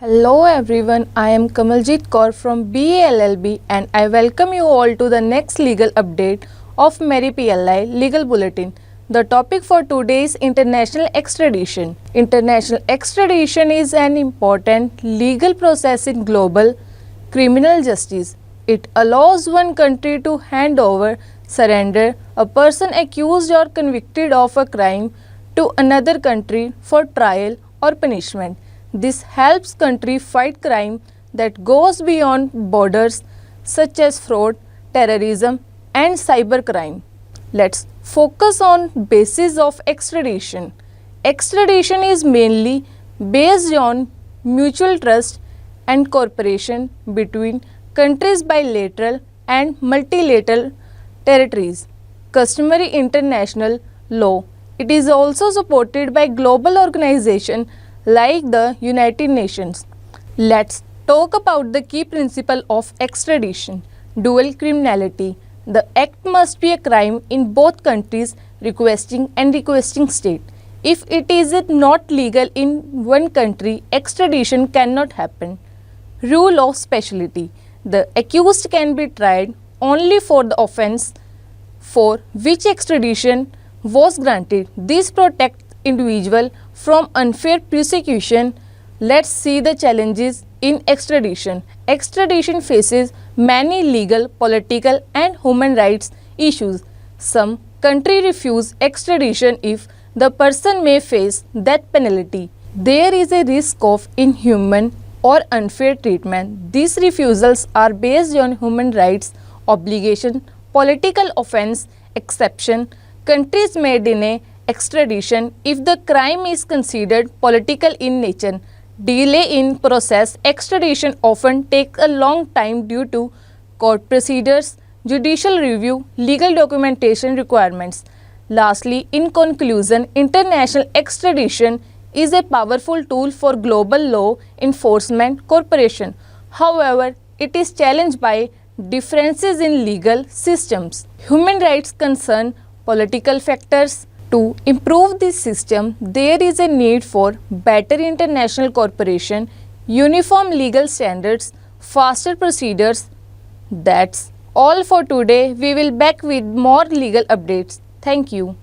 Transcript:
Hello everyone, I am Kamaljeet Kaur from BALLB and I welcome you all to the next legal update of Mary PLI Legal Bulletin. The topic for today is international extradition. International extradition is an important legal process in global criminal justice. It allows one country to hand over, surrender a person accused or convicted of a crime to another country for trial or punishment. This helps country fight crime that goes beyond borders such as fraud, terrorism and cybercrime. Let's focus on basis of extradition. Extradition is mainly based on mutual trust and cooperation between countries bilateral and multilateral territories. Customary international law. It is also supported by global organizations like the United Nations. Let's talk about the key principle of extradition. Dual criminality. The act must be a crime in both countries requesting state. If it is not legal in one country, extradition cannot happen. Rule of speciality. The accused can be tried only for the offence for which extradition was granted. This protects individual from unfair prosecution. Let's see the challenges in extradition. Extradition faces many legal, political and human rights issues. Some countries refuse extradition if the person may face death penalty. There is a risk of inhuman or unfair treatment. These refusals are based on human rights obligation, political offense exception. Countries may deny extradition if the crime is considered political in nature. Delay in process. Extradition often takes a long time due to court procedures, judicial review, legal documentation requirements. Lastly, in conclusion, international extradition is a powerful tool for global law enforcement cooperation. However, it is challenged by differences in legal systems, human rights concern, political factors. To improve this system, there is a need for better international cooperation, uniform legal standards, faster procedures. That's all for today. We will back with more legal updates. Thank you.